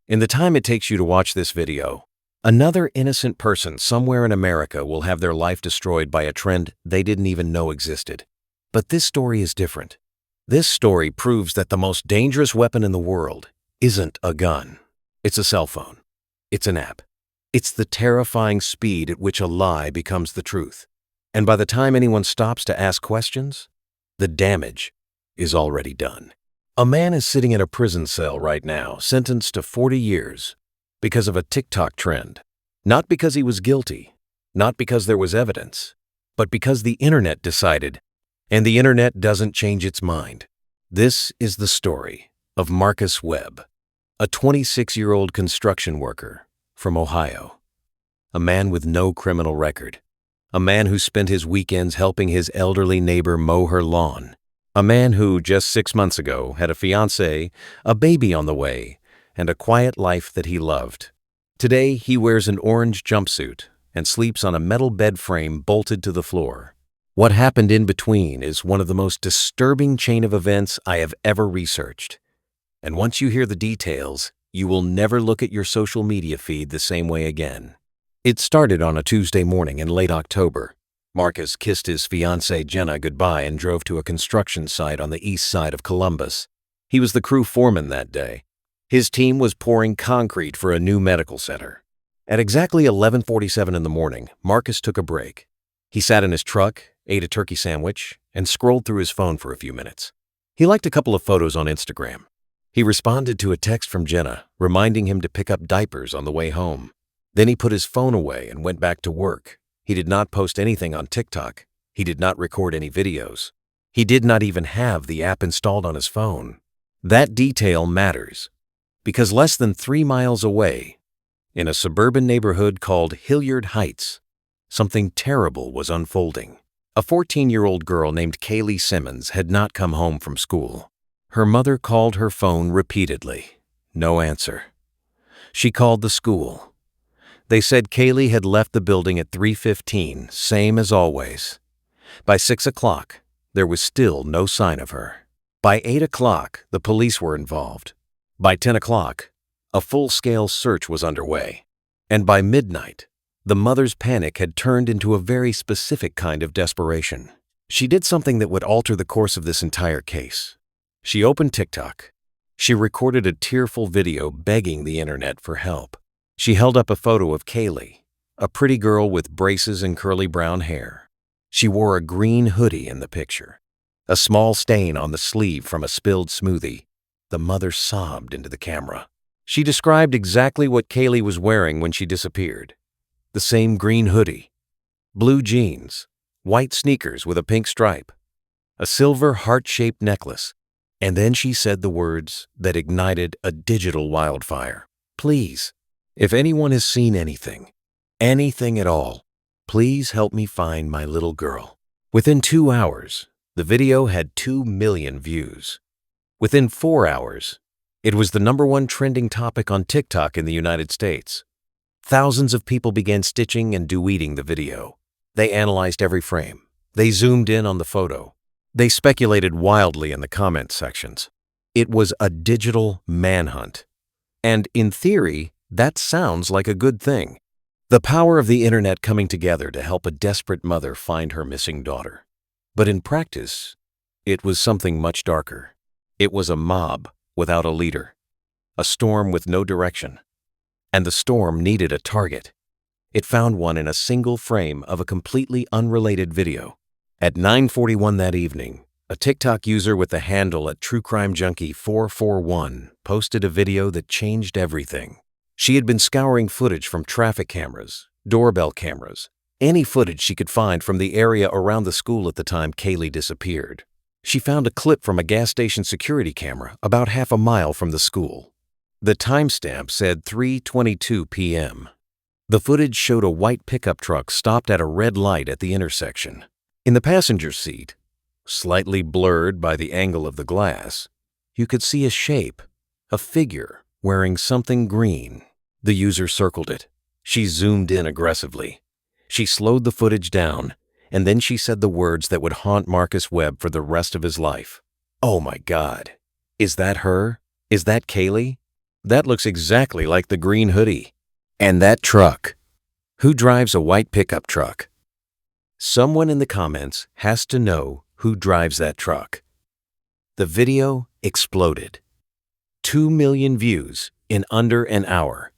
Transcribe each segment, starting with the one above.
In the time it takes you to watch this video, another innocent person somewhere in America will have their life destroyed by a trend they didn't even know existed. But this story is different. This story proves that the most dangerous weapon in the world isn't a gun. It's a cell phone. It's an app. It's the terrifying speed at which a lie becomes the truth. And by the time anyone stops to ask questions, the damage is already done. A man is sitting in a prison cell right now, sentenced to 40 years because of a TikTok trend. Not because he was guilty, not because there was evidence, but because the internet decided, and the internet doesn't change its mind. This is the story of Marcus Webb, a 26-year-old construction worker from Ohio. A man with no criminal record. A man who spent his weekends helping his elderly neighbor mow her lawn. A man who, just 6 months ago, had a fiancée, a baby on the way, and a quiet life that he loved. Today, he wears an orange jumpsuit and sleeps on a metal bed frame bolted to the floor. What happened in between is one of the most disturbing chain of events I have ever researched. And once you hear the details, you will never look at your social media feed the same way again. It started on a Tuesday morning in late October. Marcus kissed his fiancée Jenna goodbye and drove to a construction site on the east side of Columbus. He was the crew foreman that day. His team was pouring concrete for a new medical center. At exactly 11:47 in the morning, Marcus took a break. He sat in his truck, ate a turkey sandwich, and scrolled through his phone for a few minutes. He liked a couple of photos on Instagram. He responded to a text from Jenna, reminding him to pick up diapers on the way home. Then he put his phone away and went back to work. He did not post anything on TikTok. He did not record any videos. He did not even have the app installed on his phone. That detail matters, because less than 3 miles away, in a suburban neighborhood called Hilliard Heights, something terrible was unfolding. A 14-year-old girl named Kaylee Simmons had not come home from school. Her mother called her phone repeatedly. No answer. She called the school. They said Kaylee had left the building at 3:15, same as always. By 6 o'clock, there was still no sign of her. By 8 o'clock, the police were involved. By 10 o'clock, a full-scale search was underway. And by midnight, the mother's panic had turned into a very specific kind of desperation. She did something that would alter the course of this entire case. She opened TikTok. She recorded a tearful video begging the internet for help. She held up a photo of Kaylee, a pretty girl with braces and curly brown hair. She wore a green hoodie in the picture, a small stain on the sleeve from a spilled smoothie. The mother sobbed into the camera. She described exactly what Kaylee was wearing when she disappeared. The same green hoodie, blue jeans, white sneakers with a pink stripe, a silver heart-shaped necklace. And then she said the words that ignited a digital wildfire. Please, if anyone has seen anything at all, please help me find my little girl. Within 2 hours, the video had 2 million views. Within 4 hours, it was the #1 trending topic on TikTok in the United States. Thousands of people began stitching and duetting the video. They analyzed every frame. They zoomed in on the photo. They speculated wildly in the comment sections. It was a digital manhunt. And in theory, that sounds like a good thing. The power of the internet coming together to help a desperate mother find her missing daughter. But in practice, it was something much darker. It was a mob without a leader, a storm with no direction. And the storm needed a target. It found one in a single frame of a completely unrelated video. At 9:41 that evening, a TikTok user with the handle at TrueCrimeJunkie441 posted a video that changed everything. She had been scouring footage from traffic cameras, doorbell cameras, any footage she could find from the area around the school at the time Kaylee disappeared. She found a clip from a gas station security camera about half a mile from the school. The timestamp said 3:22 p.m. The footage showed a white pickup truck stopped at a red light at the intersection. In the passenger seat, slightly blurred by the angle of the glass, you could see a shape, a figure wearing something green. The user circled it. She zoomed in aggressively. She slowed the footage down, and then she said the words that would haunt Marcus Webb for the rest of his life. "Oh my God. Is that her? Is that Kaylee?" That looks exactly like the green hoodie. And that truck. Who drives a white pickup truck? Someone in the comments has to know who drives that truck. The video exploded. 2 million views in under an hour.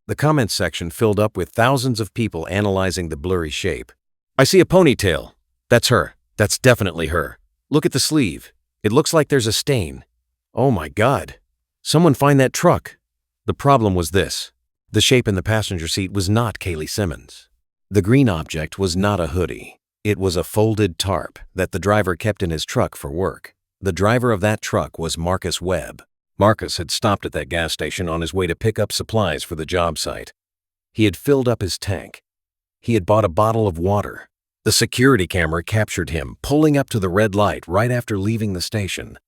The comments section filled up with thousands of people analyzing the blurry shape. I see a ponytail. That's her. That's definitely her. Look at the sleeve. It looks like there's a stain. Oh my God. Someone find that truck. The problem was this. The shape in the passenger seat was not Kaylee Simmons. The green object was not a hoodie. It was a folded tarp that the driver kept in his truck for work. The driver of that truck was Marcus Webb. Marcus had stopped at that gas station on his way to pick up supplies for the job site. He had filled up his tank. He had bought a bottle of water. The security camera captured him pulling up to the red light right after leaving the station.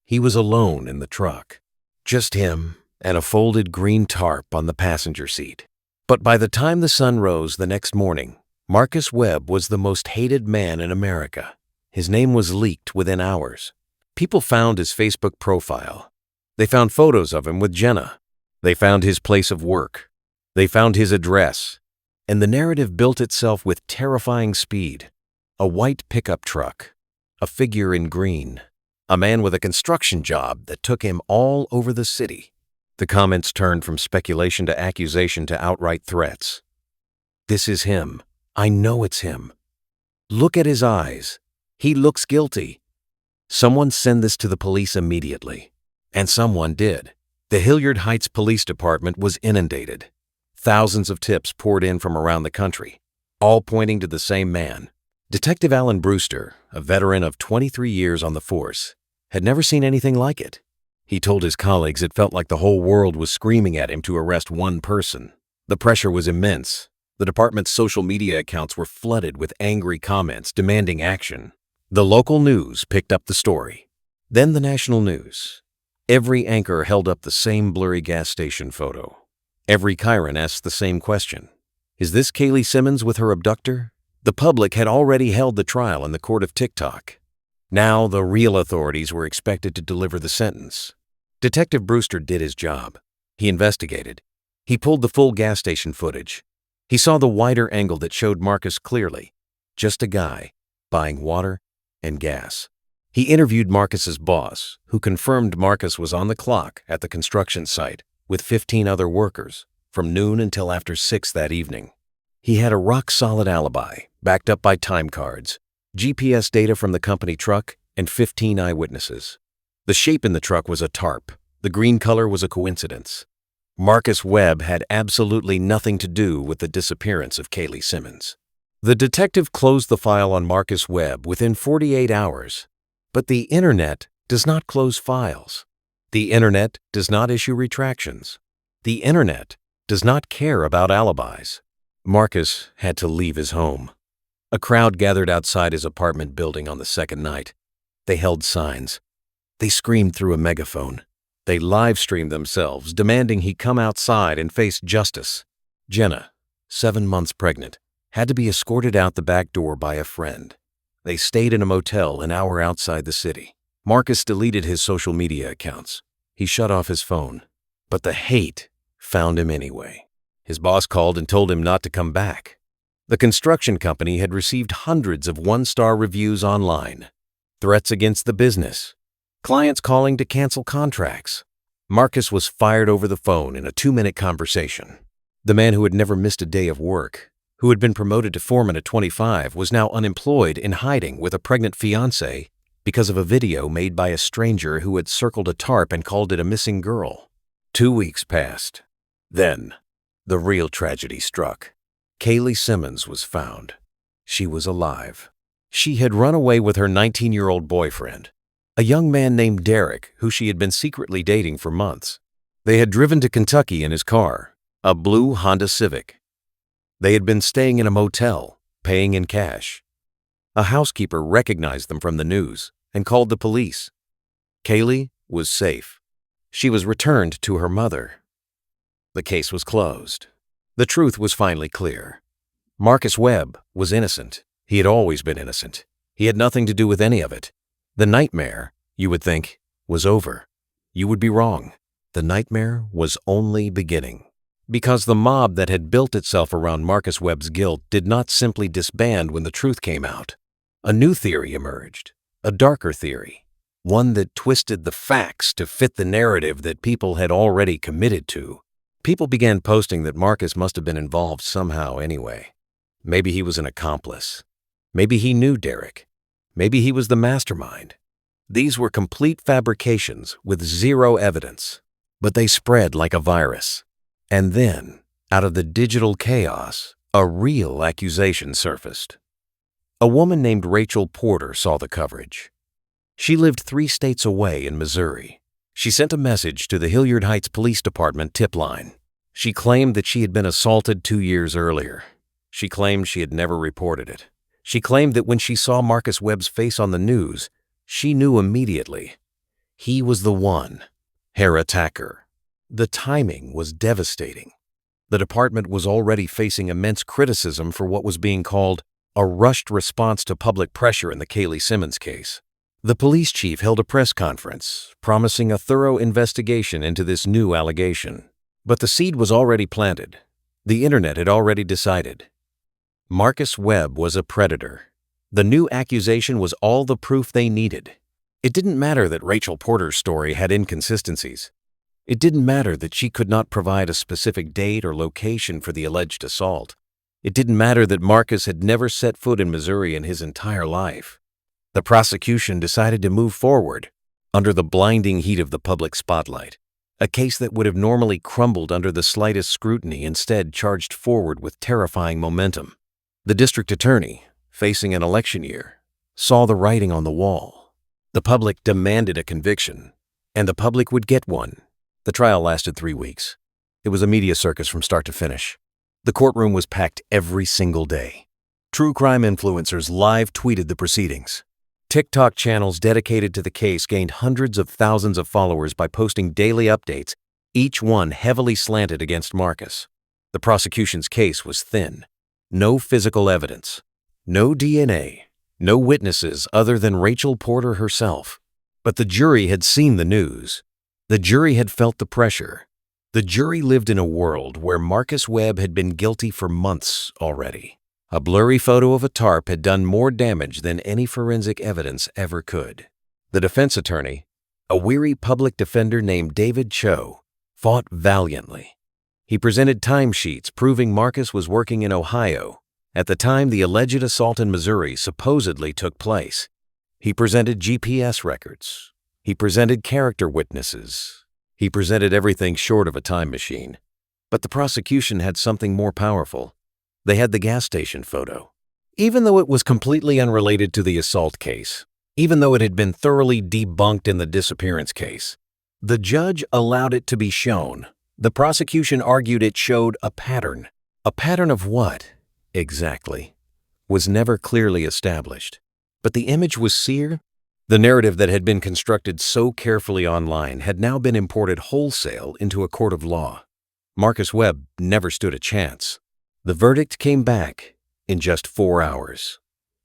He was alone in the truck. Just him and a folded green tarp on the passenger seat. But by the time the sun rose the next morning, Marcus Webb was the most hated man in America. His name was leaked within hours. People found his Facebook profile. They found photos of him with Jenna. They found his place of work. They found his address. And the narrative built itself with terrifying speed. A white pickup truck. A figure in green. A man with a construction job that took him all over the city. The comments turned from speculation to accusation to outright threats. This is him. I know it's him. Look at his eyes. He looks guilty. Someone send this to the police immediately. And someone did. The Hilliard Heights Police Department was inundated. Thousands of tips poured in from around the country, all pointing to the same man. Detective Alan Brewster, a veteran of 23 years on the force, had never seen anything like it. He told his colleagues it felt like the whole world was screaming at him to arrest one person. The pressure was immense. The department's social media accounts were flooded with angry comments demanding action. The local news picked up the story. Then the national news. Every anchor held up the same blurry gas station photo. Every Chiron asked the same question. Is this Kaylee Simmons with her abductor? The public had already held the trial in the court of TikTok. Now the real authorities were expected to deliver the sentence. Detective Brewster did his job. He investigated. He pulled the full gas station footage. He saw the wider angle that showed Marcus clearly. Just a guy buying water and gas. He interviewed Marcus's boss, who confirmed Marcus was on the clock at the construction site with 15 other workers from noon until after 6 that evening. He had a rock-solid alibi, backed up by time cards, GPS data from the company truck, and 15 eyewitnesses. The shape in the truck was a tarp. The green color was a coincidence. Marcus Webb had absolutely nothing to do with the disappearance of Kaylee Simmons. The detective closed the file on Marcus Webb within 48 hours. But the Internet does not close files. The Internet does not issue retractions. The Internet does not care about alibis. Marcus had to leave his home. A crowd gathered outside his apartment building on the second night. They held signs. They screamed through a megaphone. They live-streamed themselves, demanding he come outside and face justice. Jenna, 7 months pregnant, had to be escorted out the back door by a friend. They stayed in a motel an hour outside the city. Marcus deleted his social media accounts. He shut off his phone. But the hate found him anyway. His boss called and told him not to come back. The construction company had received hundreds of one-star reviews online. Threats against the business. Clients calling to cancel contracts. Marcus was fired over the phone in a 2-minute conversation. The man who had never missed a day of work, who had been promoted to foreman at 25, was now unemployed in hiding with a pregnant fiancée because of a video made by a stranger who had circled a tarp and called it a missing girl. 2 weeks passed. Then, the real tragedy struck. Kaylee Simmons was found. She was alive. She had run away with her 19-year-old boyfriend, a young man named Derek, who she had been secretly dating for months. They had driven to Kentucky in his car, a blue Honda Civic. They had been staying in a motel, paying in cash. A housekeeper recognized them from the news and called the police. Kaylee was safe. She was returned to her mother. The case was closed. The truth was finally clear. Marcus Webb was innocent. He had always been innocent. He had nothing to do with any of it. The nightmare, you would think, was over. You would be wrong. the nightmare was only beginning. Because the mob that had built itself around Marcus Webb's guilt did not simply disband when the truth came out. A new theory emerged, a darker theory, one that twisted the facts to fit the narrative that people had already committed to. People began posting that Marcus must have been involved somehow anyway. Maybe he was an accomplice. Maybe he knew Derek. Maybe he was the mastermind. These were complete fabrications with zero evidence, but they spread like a virus. And then, out of the digital chaos, a real accusation surfaced. A woman named Rachel Porter saw the coverage. She lived 3 states away in Missouri. She sent a message to the Hilliard Heights Police Department tip line. She claimed that she had been assaulted 2 years earlier. She claimed she had never reported it. She claimed that when she saw Marcus Webb's face on the news, she knew immediately. He was the one, her attacker. The timing was devastating. The department was already facing immense criticism for what was being called a rushed response to public pressure in the Kaylee Simmons case. The police chief held a press conference, promising a thorough investigation into this new allegation. But the seed was already planted. The internet had already decided. Marcus Webb was a predator. The new accusation was all the proof they needed. It didn't matter that Rachel Porter's story had inconsistencies. It didn't matter that she could not provide a specific date or location for the alleged assault. It didn't matter that Marcus had never set foot in Missouri in his entire life. The prosecution decided to move forward under the blinding heat of the public spotlight. A case that would have normally crumbled under the slightest scrutiny instead charged forward with terrifying momentum. The district attorney, facing an election year, saw the writing on the wall. The public demanded a conviction, and the public would get one. The trial lasted 3 weeks. It was a media circus from start to finish. The courtroom was packed every single day. True crime influencers live tweeted the proceedings. TikTok channels dedicated to the case gained hundreds of thousands of followers by posting daily updates, each one heavily slanted against Marcus. The prosecution's case was thin. No physical evidence. No DNA. No witnesses other than Rachel Porter herself. But the jury had seen the news. The jury had felt the pressure. The jury lived in a world where Marcus Webb had been guilty for months already. A blurry photo of a tarp had done more damage than any forensic evidence ever could. The defense attorney, a weary public defender named David Cho, fought valiantly. He presented timesheets proving Marcus was working in Ohio at the time the alleged assault in Missouri supposedly took place. He presented GPS records. He presented character witnesses. He presented everything short of a time machine. But the prosecution had something more powerful. They had the gas station photo. Even though it was completely unrelated to the assault case, even though it had been thoroughly debunked in the disappearance case, the judge allowed it to be shown. The prosecution argued it showed a pattern. A pattern of what, exactly, was never clearly established. But the image was seared. The narrative that had been constructed so carefully online had now been imported wholesale into a court of law. Marcus Webb never stood a chance. The verdict came back in just 4 hours.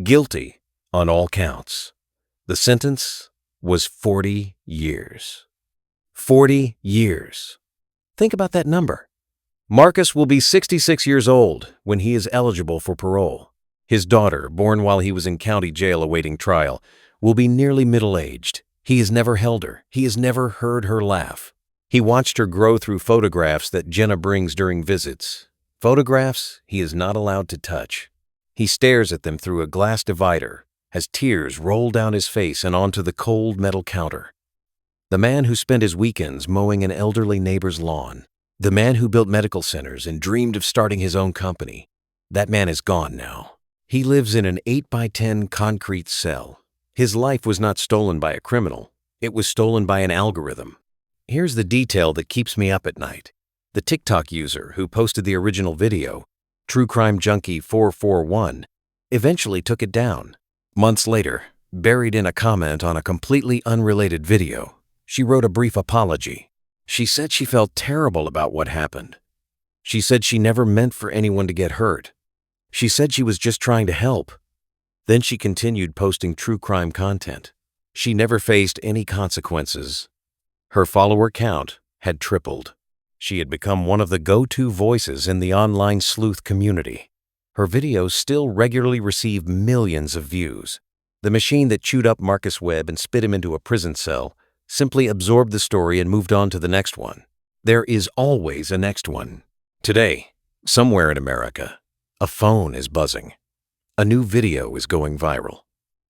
Guilty on all counts. The sentence was 40 years. 40 years. Think about that number. Marcus will be 66 years old when he is eligible for parole. His daughter, born while he was in county jail awaiting trial, will be nearly middle-aged. He has never held her. He has never heard her laugh. He watched her grow through photographs that Jenna brings during visits. Photographs he is not allowed to touch. He stares at them through a glass divider as tears roll down his face and onto the cold metal counter. The man who spent his weekends mowing an elderly neighbor's lawn. The man who built medical centers and dreamed of starting his own company. That man is gone now. He lives in an 8x10 concrete cell. His life was not stolen by a criminal. It was stolen by an algorithm. Here's the detail that keeps me up at night. The TikTok user who posted the original video, True Crime Junkie 441, eventually took it down. Months later, buried in a comment on a completely unrelated video, she wrote a brief apology. She said she felt terrible about what happened. She said she never meant for anyone to get hurt. She said she was just trying to help. Then she continued posting true crime content. She never faced any consequences. Her follower count had tripled. She had become one of the go-to voices in the online sleuth community. Her videos still regularly receive millions of views. The machine that chewed up Marcus Webb and spit him into a prison cell simply absorbed the story and moved on to the next one. There is always a next one. Today, somewhere in America, a phone is buzzing. A new video is going viral.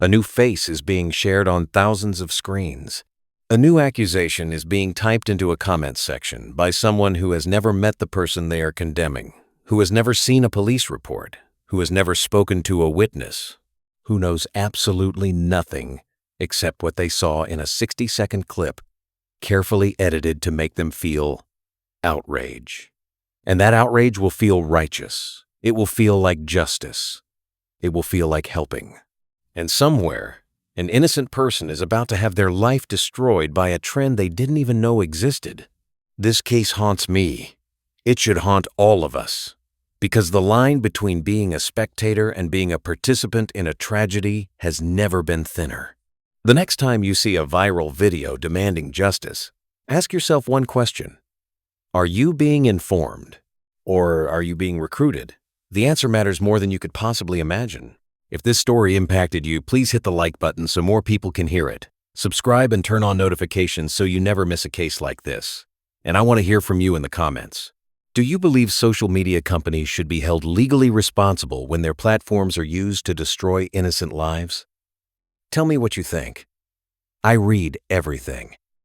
A new face is being shared on thousands of screens. A new accusation is being typed into a comments section by someone who has never met the person they are condemning, who has never seen a police report, who has never spoken to a witness, who knows absolutely nothing except what they saw in a 60-second clip, carefully edited to make them feel outrage. And that outrage will feel righteous. It will feel like justice. It will feel like helping. And somewhere, an innocent person is about to have their life destroyed by a trend they didn't even know existed. This case haunts me. It should haunt all of us. Because the line between being a spectator and being a participant in a tragedy has never been thinner. The next time you see a viral video demanding justice, ask yourself one question. Are you being informed? Or are you being recruited? The answer matters more than you could possibly imagine. If this story impacted you, please hit the like button so more people can hear it. Subscribe and turn on notifications so you never miss a case like this. And I want to hear from you in the comments. Do you believe social media companies should be held legally responsible when their platforms are used to destroy innocent lives? Tell me what you think. I read everything.